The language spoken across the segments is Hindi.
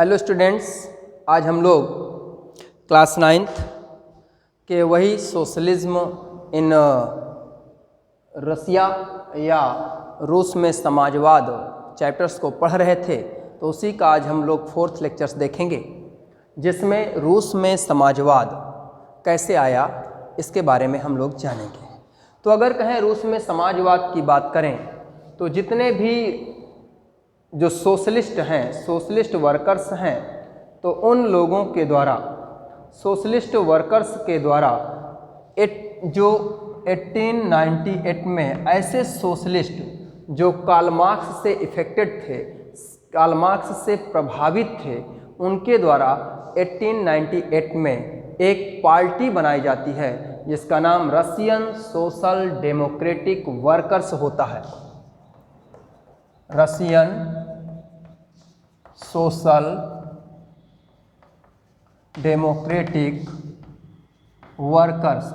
हेलो स्टूडेंट्स, आज हम लोग क्लास 9th के वही सोशलिज्म इन रसिया या रूस में समाजवाद चैप्टर्स को पढ़ रहे थे। तो उसी का आज हम लोग 4th लेक्चर्स देखेंगे, जिसमें रूस में समाजवाद कैसे आया इसके बारे में हम लोग जानेंगे। तो अगर कहें रूस में समाजवाद की बात करें तो जितने भी जो सोशलिस्ट हैं, सोशलिस्ट वर्कर्स हैं, तो उन लोगों के द्वारा, सोशलिस्ट वर्कर्स के द्वारा जो 1898 में ऐसे सोशलिस्ट जो कार्ल मार्क्स से इफेक्टेड थे, कार्ल मार्क्स से प्रभावित थे, उनके द्वारा 1898 में एक पार्टी बनाई जाती है जिसका नाम रशियन सोशल डेमोक्रेटिक वर्कर्स होता है। Russian social democratic workers,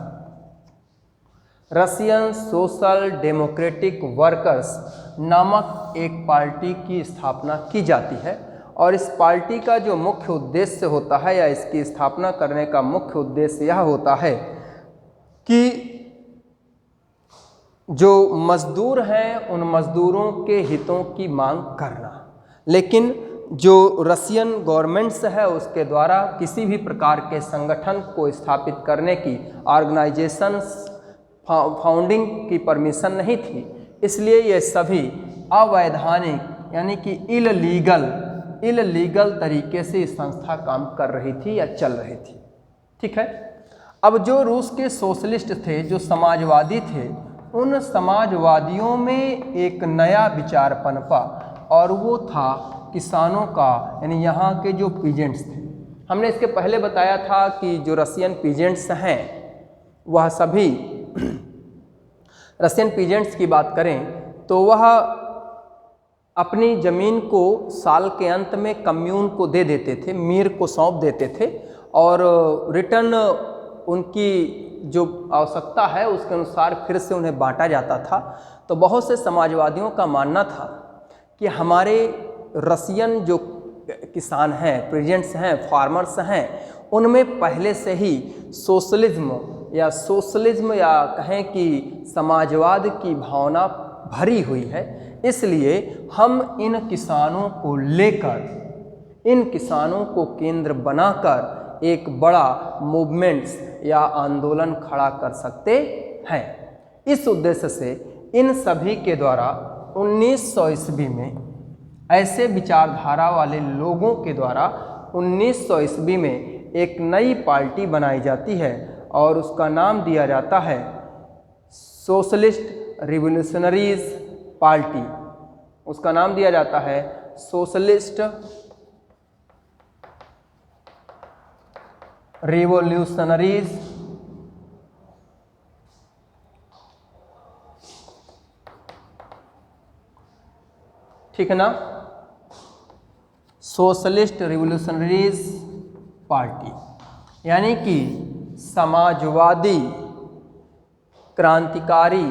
Russian social democratic workers नामक एक पार्टी की स्थापना की जाती है। और इस पार्टी का जो मुख्य उद्देश्य होता है या इसकी स्थापना करने का मुख्य उद्देश्य यह होता है कि जो मजदूर हैं उन मजदूरों के हितों की मांग करना, लेकिन जो रशियन गवर्नमेंट्स है उसके द्वारा किसी भी प्रकार के संगठन को स्थापित करने की, ऑर्गेनाइजेशन फाउंडिंग की परमिशन नहीं थी। इसलिए ये सभी अवैधानिक यानी कि इललीगल तरीके से इस संस्था काम कर रही थी या चल रही थी। ठीक है। अब जो रूस के सोशलिस्ट थे, जो समाजवादी थे, उन समाजवादियों में एक नया विचार पनपा और वो था किसानों का, यानी यहाँ के जो पीजेंट्स थे। हमने इसके पहले बताया था कि जो रशियन पीजेंट्स हैं वह सभी रशियन पीजेंट्स की बात करें तो वह अपनी ज़मीन को साल के अंत में कम्यून को दे देते थे, मीर को सौंप देते थे और रिटर्न उनकी जो आवश्यकता है उसके अनुसार फिर से उन्हें बांटा जाता था। तो बहुत से समाजवादियों का मानना था कि हमारे रशियन जो किसान हैं, पीजेंट्स हैं, फार्मर्स हैं, उनमें पहले से ही सोशलिज्म या कहें कि समाजवाद की भावना भरी हुई है। इसलिए हम इन किसानों को लेकर, इन किसानों को केंद्र बनाकर एक बड़ा मूवमेंट्स या आंदोलन खड़ा कर सकते हैं। इस उद्देश्य से इन सभी के द्वारा 1900 ईस्वी में ऐसे विचारधारा वाले लोगों के द्वारा 1900 ईस्वी में एक नई पार्टी बनाई जाती है और उसका नाम दिया जाता है सोशलिस्ट रिवोल्यूशनरीज पार्टी। उसका नाम दिया जाता है सोशलिस्ट रिवोल्यूशनरीज ठीक है ना, सोशलिस्ट रिवोल्यूशनरीज पार्टी, यानी कि समाजवादी क्रांतिकारी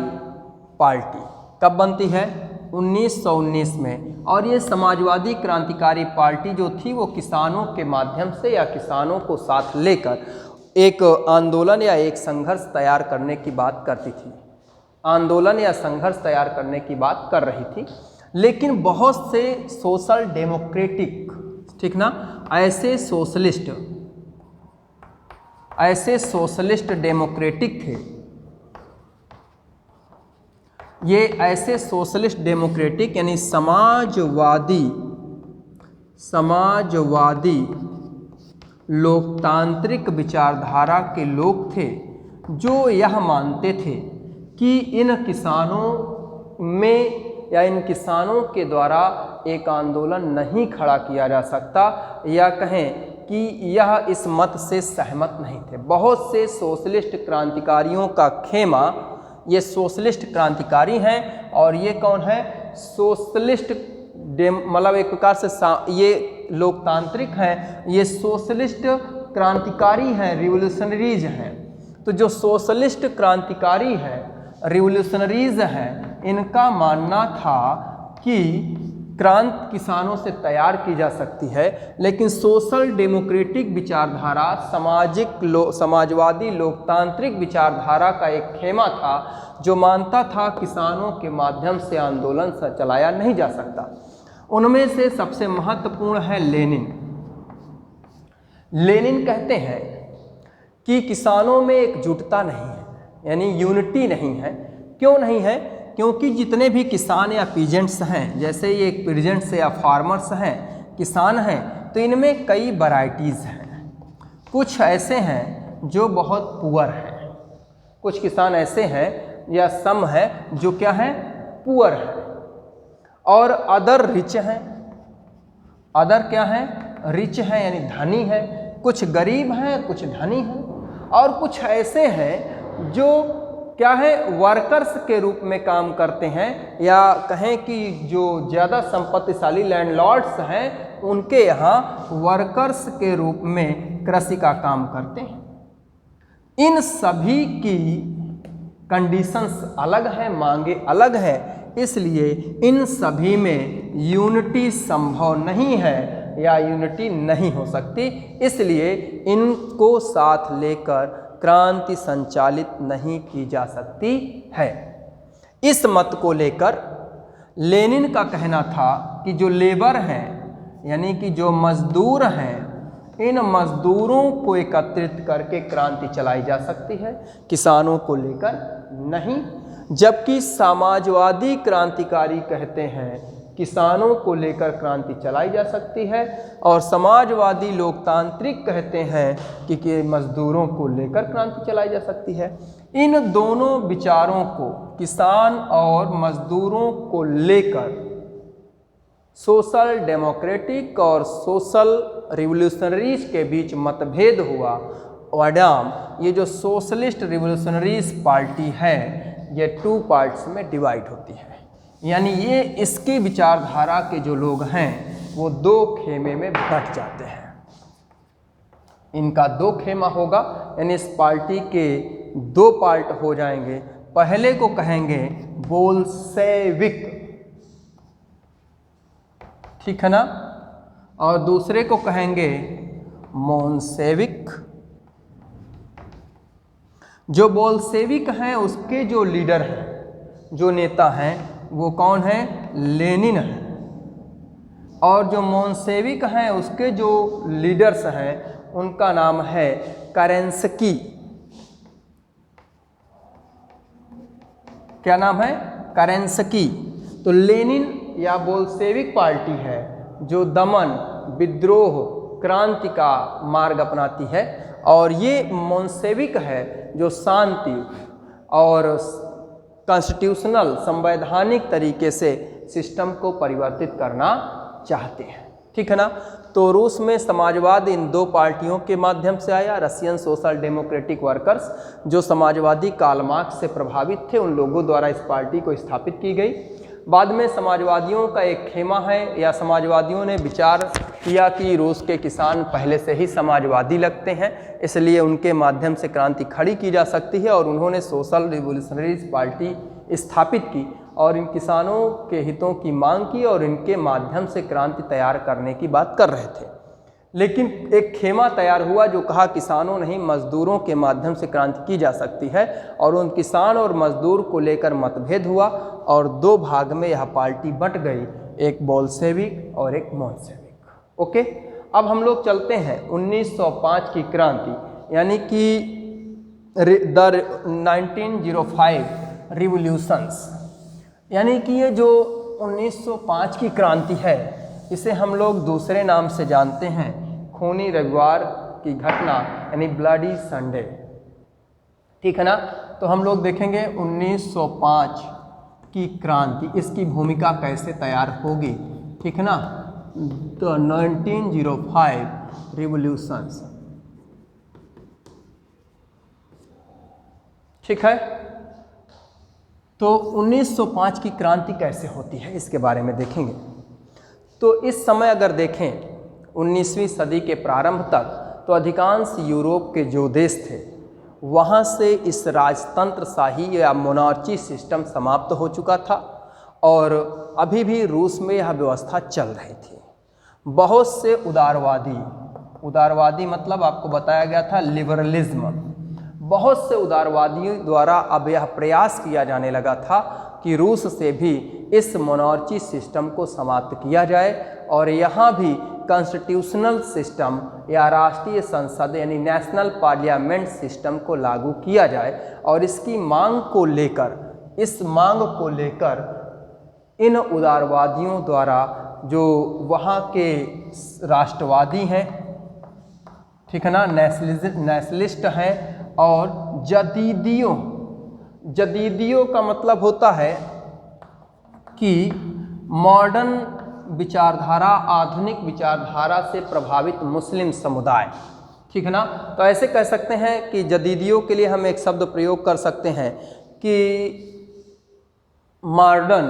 पार्टी। कब बनती है? 1919 में। और ये समाजवादी क्रांतिकारी पार्टी जो थी वो किसानों के माध्यम से या किसानों को साथ लेकर एक आंदोलन या एक संघर्ष तैयार करने की बात करती थी, आंदोलन या संघर्ष तैयार करने की बात कर रही थी। लेकिन बहुत से सोशल डेमोक्रेटिक, ठीक ना, ऐसे सोशलिस्ट डेमोक्रेटिक थे। ये ऐसे सोशलिस्ट डेमोक्रेटिक यानी समाजवादी लोकतांत्रिक विचारधारा के लोग थे जो यह मानते थे कि इन किसानों में या इन किसानों के द्वारा एक आंदोलन नहीं खड़ा किया जा सकता, या कहें कि यह इस मत से सहमत नहीं थे। बहुत से सोशलिस्ट क्रांतिकारियों का खेमा, ये सोशलिस्ट क्रांतिकारी हैं और ये कौन है? सोशलिस्ट मतलब एक प्रकार से ये लोकतांत्रिक हैं, ये सोशलिस्ट क्रांतिकारी हैं, रिवोल्यूशनरीज हैं। तो जो सोशलिस्ट क्रांतिकारी हैं, रिवोल्यूशनरीज हैं, इनका मानना था कि क्रांति किसानों से तैयार की जा सकती है, लेकिन सोशल डेमोक्रेटिक विचारधारा, समाजवादी लोकतांत्रिक विचारधारा का एक खेमा था जो मानता था किसानों के माध्यम से आंदोलन चलाया नहीं जा सकता। उनमें से सबसे महत्वपूर्ण है लेनिन। लेनिन कहते हैं कि किसानों में एकजुटता नहीं है, यानी यूनिटी नहीं है। क्यों नहीं है? क्योंकि जितने भी किसान या पीजेंट्स हैं, जैसे ये पीजेंट्स या फार्मर्स हैं, किसान हैं, तो इनमें कई वैरायटीज़ हैं। कुछ ऐसे हैं जो बहुत पुअर हैं, कुछ किसान ऐसे हैं या सम है जो क्या है, पुअर है, और अदर रिच हैं। अदर क्या है? रिच हैं, यानी धनी है। कुछ गरीब हैं, कुछ धनी हैं, और कुछ ऐसे हैं जो क्या है, वर्कर्स के रूप में काम करते हैं, या कहें कि जो ज़्यादा संपत्तिशाली लैंडलॉर्ड्स हैं उनके यहाँ वर्कर्स के रूप में कृषि का काम करते हैं। इन सभी की कंडीशंस अलग हैं, मांगे अलग है, इसलिए इन सभी में यूनिटी संभव नहीं है या यूनिटी नहीं हो सकती। इसलिए इनको साथ लेकर क्रांति संचालित नहीं की जा सकती है। इस मत को लेकर लेनिन का कहना था कि जो लेबर हैं, यानी कि जो मजदूर हैं, इन मजदूरों को एकत्रित करके क्रांति चलाई जा सकती है, किसानों को लेकर नहीं। जबकि समाजवादी क्रांतिकारी कहते हैं किसानों को लेकर क्रांति चलाई जा सकती है, और समाजवादी लोकतांत्रिक कहते हैं कि मजदूरों को लेकर क्रांति चलाई जा सकती है। इन दोनों विचारों को, किसान और मजदूरों को लेकर सोशल डेमोक्रेटिक और सोशल रिवोल्यूशनरीज के बीच मतभेद हुआ। वडाम, ये जो सोशलिस्ट रिवोल्यूशनरीज पार्टी है, ये 2 पार्ट्स में डिवाइड होती है, यानी ये इसकी विचारधारा के जो लोग हैं वो 2 खेमे में बट जाते हैं। इनका 2 खेमा होगा, यानी इस पार्टी के 2 पार्ट हो जाएंगे। पहले को कहेंगे बोल्शेविक, ठीक है ना, और दूसरे को कहेंगे मोन्शेविक। जो बोल्शेविक हैं उसके जो लीडर हैं, जो नेता हैं, वो कौन है? लेनिन है। और जो मोन्शेविक हैं उसके जो लीडर्स हैं उनका नाम है केरेंस्की। क्या नाम है? केरेंस्की। तो लेनिन या बोल्शेविक पार्टी है जो दमन, विद्रोह, क्रांति का मार्ग अपनाती है, और ये मोन्शेविक है जो शांति और कॉन्स्टिट्यूशनल, संवैधानिक तरीके से सिस्टम को परिवर्तित करना चाहते हैं, ठीक है ना। तो रूस में समाजवाद इन 2 पार्टियों के माध्यम से आया। रशियन सोशल डेमोक्रेटिक वर्कर्स, जो समाजवादी कार्ल मार्क्स से प्रभावित थे, उन लोगों द्वारा इस पार्टी को स्थापित की गई। बाद में समाजवादियों का एक खेमा है, या समाजवादियों ने विचार किया कि रूस के किसान पहले से ही समाजवादी लगते हैं, इसलिए उनके माध्यम से क्रांति खड़ी की जा सकती है, और उन्होंने सोशल रिवोल्यूशनरीज पार्टी स्थापित की और इन किसानों के हितों की मांग की और इनके माध्यम से क्रांति तैयार करने की बात कर रहे थे। लेकिन एक खेमा तैयार हुआ जो कहा किसानों नहीं, मजदूरों के माध्यम से क्रांति की जा सकती है, और उन किसान और मजदूर को लेकर मतभेद हुआ और 2 भाग में यह पार्टी बंट गई, एक बोल्शेविक और एक मोन्शेविक। ओके, अब हम लोग चलते हैं 1905 की क्रांति, यानी कि द 1905 रिवोल्यूशंस, यानी कि ये जो 1905 की क्रांति है इसे हम लोग दूसरे नाम से जानते हैं, खूनी रविवार की घटना, यानी ब्लडी संडे, ठीक है ना। तो हम लोग देखेंगे 1905 की क्रांति, इसकी भूमिका कैसे तैयार होगी, ठीक है ना। तो 1905 रिवोल्यूशंस, ठीक है। तो 1905 की क्रांति कैसे होती है इसके बारे में देखेंगे। तो इस समय अगर देखें 19वीं सदी के प्रारंभ तक, तो अधिकांश यूरोप के जो देश थे वहाँ से इस राजतंत्र शाही या मोनार्ची सिस्टम समाप्त हो चुका था, और अभी भी रूस में यह व्यवस्था चल रही थी। बहुत से उदारवादी मतलब आपको बताया गया था लिबरलिज्म, बहुत से उदारवादियों द्वारा अब यह प्रयास किया जाने लगा था कि रूस से भी इस मोनार्ची सिस्टम को समाप्त किया जाए और यहाँ भी कॉन्स्टिट्यूशनल सिस्टम या राष्ट्रीय संसद यानी नेशनल पार्लियामेंट सिस्टम को लागू किया जाए। और इसकी मांग को लेकर इन उदारवादियों द्वारा जो वहाँ के राष्ट्रवादी हैं, ठीक है ना, नेशनलिस्ट हैं और जदीदियों का मतलब होता है कि मॉडर्न विचारधारा, आधुनिक विचारधारा से प्रभावित मुस्लिम समुदाय, ठीक है ना। तो ऐसे कह सकते हैं कि जदीदियों के लिए हम एक शब्द प्रयोग कर सकते हैं कि मॉडर्न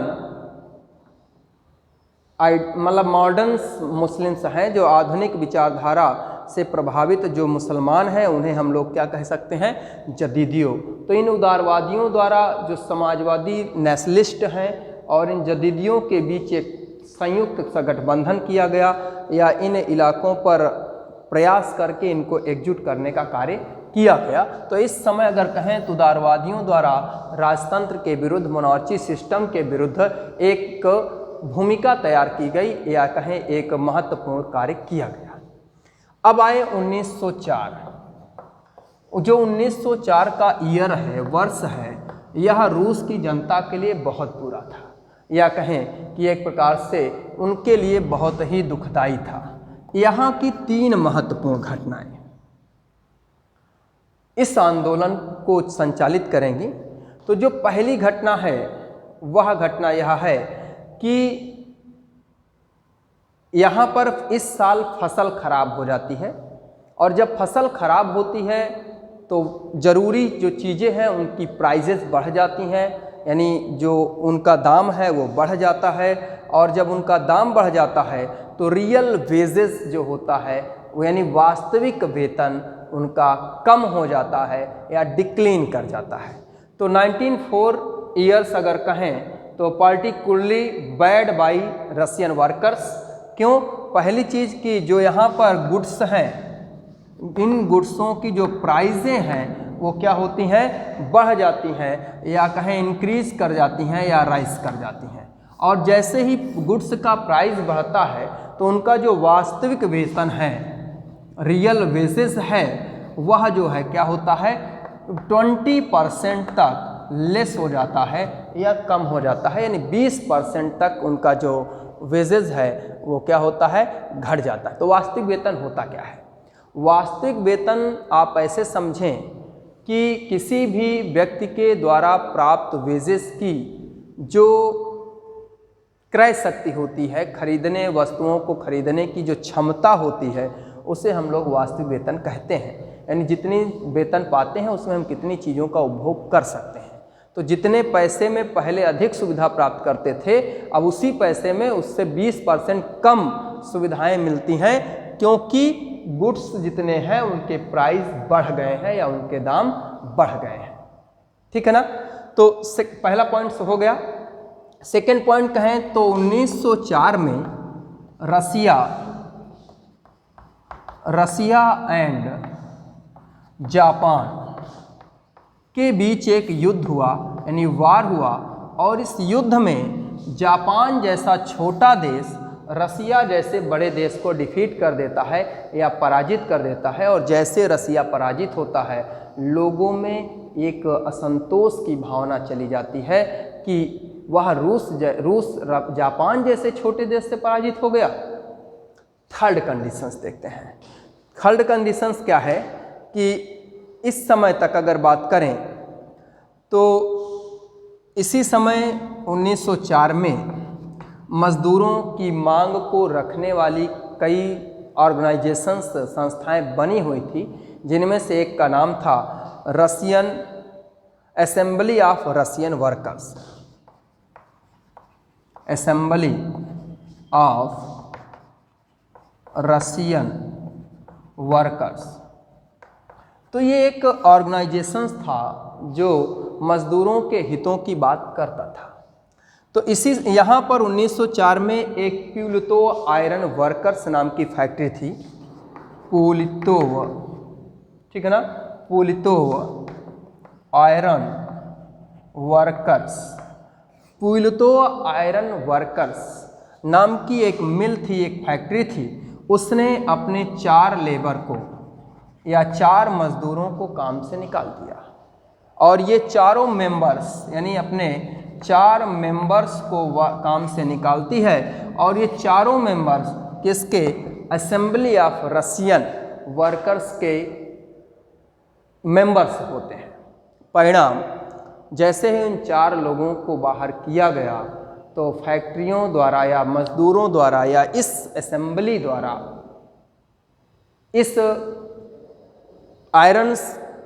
मुस्लिम्स हैं, जो आधुनिक विचारधारा से प्रभावित जो मुसलमान हैं उन्हें हम लोग क्या कह सकते हैं, जदीदियों। तो इन उदारवादियों द्वारा जो समाजवादी नेशनलिस्ट हैं और इन जदीदियों के बीच एक संयुक्त गठबंधन किया गया या इन इलाकों पर प्रयास करके इनको एकजुट करने का कार्य किया गया। तो इस समय अगर कहें तो उदारवादियों द्वारा राजतंत्र के विरुद्ध, मोनार्ची सिस्टम के विरुद्ध एक भूमिका तैयार की गई या कहें एक महत्वपूर्ण कार्य किया गया। अब आए 1904। जो 1904 का ईयर है, वर्ष है, यह रूस की जनता के लिए बहुत बुरा था या कहें कि एक प्रकार से उनके लिए बहुत ही दुखदाई था। यहाँ की 3 महत्वपूर्ण घटनाएं इस आंदोलन को संचालित करेंगी। तो जो पहली घटना है वह घटना यह है कि यहाँ पर इस साल फसल खराब हो जाती है और जब फसल खराब होती है तो ज़रूरी जो चीज़ें हैं उनकी प्राइजेस बढ़ जाती हैं, यानी जो उनका दाम है वो बढ़ जाता है। और जब उनका दाम बढ़ जाता है तो रियल वेजेस जो होता है वो यानी वास्तविक वेतन उनका कम हो जाता है या डिक्लाइन कर जाता है। तो 1904 ईयर्स अगर कहें तो particularly bad by Russian workers. क्यों? पहली चीज़ कि जो यहाँ पर गुड्स हैं, इन गुड्सों की जो प्राइजें हैं वो क्या होती हैं, बढ़ जाती हैं या कहें इंक्रीज कर जाती हैं या राइज कर जाती हैं। और जैसे ही गुड्स का प्राइस बढ़ता है तो उनका जो वास्तविक वेतन है, रियल वेजेस है, वह जो है क्या होता है 20% तक लेस हो जाता है या कम हो जाता है, यानी 20% तक उनका जो वेजेस है वो क्या होता है, घट जाता है। तो वास्तविक वेतन होता क्या है? वास्तविक वेतन आप ऐसे समझें कि किसी भी व्यक्ति के द्वारा प्राप्त वेजेस की जो क्रय शक्ति होती है, खरीदने वस्तुओं को खरीदने की जो क्षमता होती है, उसे हम लोग वास्तविक वेतन कहते हैं। यानी जितनी वेतन पाते हैं उसमें हम कितनी चीज़ों का उपभोग कर सकते हैं। तो जितने पैसे में पहले अधिक सुविधा प्राप्त करते थे, अब उसी पैसे में उससे 20% कम सुविधाएं मिलती हैं, क्योंकि गुड्स जितने हैं उनके प्राइस बढ़ गए हैं या उनके दाम बढ़ गए हैं। ठीक है ना। तो पहला पॉइंट हो गया। सेकेंड पॉइंट कहें तो 1904 में रसिया एंड जापान के बीच एक युद्ध हुआ, यानी वार हुआ। और इस युद्ध में जापान जैसा छोटा देश रसिया जैसे बड़े देश को डिफीट कर देता है या पराजित कर देता है। और जैसे रसिया पराजित होता है, लोगों में एक असंतोष की भावना चली जाती है कि वह रूस जापान जैसे छोटे देश से पराजित हो गया। थर्ड कंडीशंस देखते हैं। थर्ड कंडीशंस क्या है कि इस समय तक अगर बात करें तो इसी समय 1904 में मजदूरों की मांग को रखने वाली कई ऑर्गेनाइजेशंस, संस्थाएं बनी हुई थी, जिनमें से एक का नाम था Russian assembly of Russian workers, assembly of Russian workers. तो ये एक ऑर्गेनाइजेशन था जो मजदूरों के हितों की बात करता था। तो इसी यहाँ पर 1904 में एक प्यूलितो आयरन वर्कर्स नाम की फैक्ट्री थी, पुलितोव, ठीक है ना, पुलितोव आयरन वर्कर्स, पुलितो आयरन वर्कर्स नाम की एक मिल थी, एक फैक्ट्री थी। उसने अपने 4 लेबर को या 4 मजदूरों को काम से निकाल दिया और ये चारों मेंबर्स यानी अपने 4 मेंबर्स को काम से निकालती है और ये चारों मेंबर्स किसके, असेंबली ऑफ रशियन वर्कर्स के मेंबर्स होते हैं। परिणाम, जैसे ही इन 4 लोगों को बाहर किया गया तो फैक्ट्रियों द्वारा या मजदूरों द्वारा या इस असेंबली द्वारा इस आयरन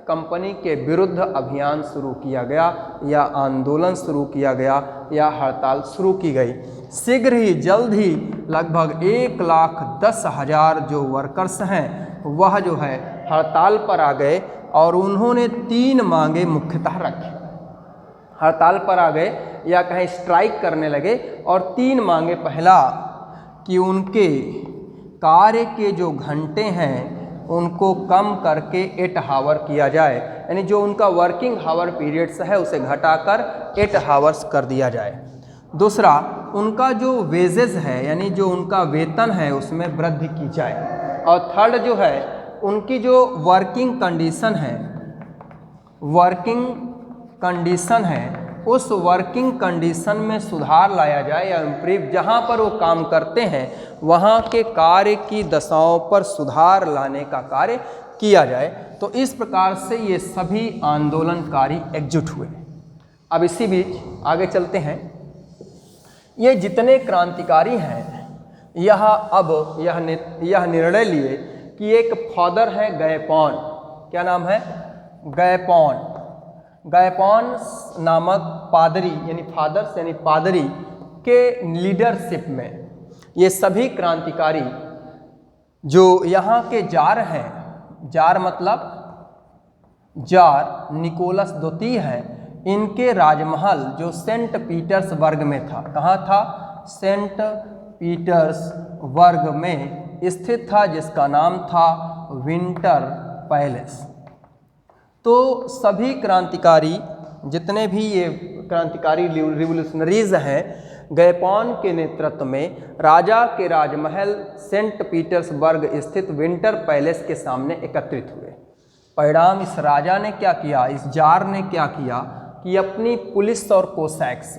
कंपनी के विरुद्ध अभियान शुरू किया गया या आंदोलन शुरू किया गया या हड़ताल शुरू की गई। शीघ्र ही जल्द ही लगभग 1,10,000 जो वर्कर्स हैं वह जो है हड़ताल पर आ गए और उन्होंने 3 मांगे मुख्यतः रखी। हड़ताल पर आ गए या कहीं स्ट्राइक करने लगे और 3 मांगे, पहला कि उनके कार्य के जो घंटे हैं उनको कम करके 8 हावर किया जाए, यानी जो उनका वर्किंग हावर पीरियड्स है उसे घटाकर 8 हावर्स कर दिया जाए। दूसरा, उनका जो वेजेस है यानी जो उनका वेतन है उसमें वृद्धि की जाए। और थर्ड जो है उनकी जो वर्किंग कंडीशन है उस वर्किंग कंडीशन में सुधार लाया जाए या इम्प्रूव, जहाँ पर वो काम करते हैं वहाँ के कार्य की दशाओं पर सुधार लाने का कार्य किया जाए। तो इस प्रकार से ये सभी आंदोलनकारी एकजुट हुए। अब इसी बीच आगे चलते हैं। ये जितने क्रांतिकारी हैं यह निर्णय लिए कि एक फादर है गैपॉन, क्या नाम है, गैपॉन नामक पादरी यानी फादर्स यानी पादरी के लीडरशिप में ये सभी क्रांतिकारी जो यहाँ के जार हैं, जार मतलब जार निकोलस द्वितीय हैं, इनके राजमहल जो सेंट पीटर्सबर्ग में था, कहाँ था, सेंट पीटर्सबर्ग में स्थित था, जिसका नाम था विंटर पैलेस। तो सभी क्रांतिकारी जितने भी ये क्रांतिकारी रिवोल्यूशनरीज हैं गैपॉन के नेतृत्व में राजा के राजमहल सेंट पीटर्सबर्ग स्थित विंटर पैलेस के सामने एकत्रित हुए। परिणाम, इस राजा ने क्या किया, इस जार ने क्या किया कि अपनी पुलिस और कोसैक्स,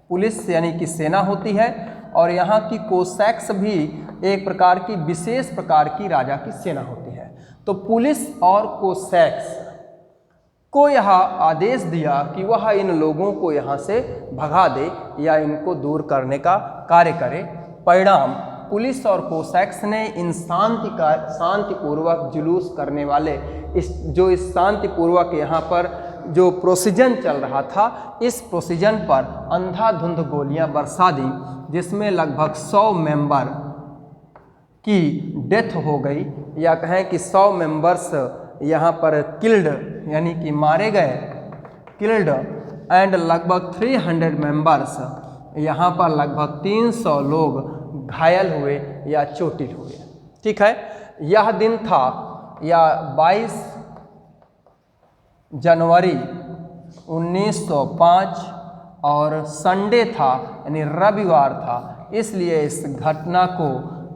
पुलिस यानी कि सेना होती है और यहाँ की कोसैक्स भी एक प्रकार की विशेष प्रकार की राजा की सेना होती है। तो पुलिस और कोसैक्स को यह आदेश दिया कि वह इन लोगों को यहाँ से भगा दे या इनको दूर करने का कार्य करे। परिणाम, पुलिस और कोसैक्स ने इन शांतिपूर्वक जुलूस करने वाले इस शांतिपूर्वक यहाँ पर जो प्रोसीजन चल रहा था, इस प्रोसीजन पर अंधाधुंध गोलियां बरसा दी, जिसमें लगभग 100 मेंबर की डेथ हो गई या कहें कि 100 मेंबर्स यहाँ पर किल्ड यानी कि मारे गए, किल्ड, एंड लगभग 300 मेंबर्स यहाँ पर लगभग 300 लोग घायल हुए या चोटिल हुए। ठीक है, यह दिन था या 22 जनवरी 1905 और संडे था यानी रविवार था, इसलिए इस घटना को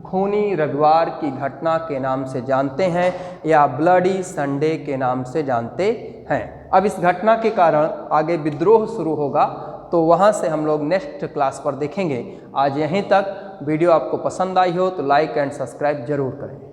खूनी रविवार की घटना के नाम से जानते हैं या ब्लडी संडे के नाम से जानते हैं। अब इस घटना के कारण आगे विद्रोह शुरू होगा, तो वहाँ से हम लोग नेक्स्ट क्लास पर देखेंगे। आज यहीं तक। वीडियो आपको पसंद आई हो तो लाइक एंड सब्सक्राइब जरूर करें।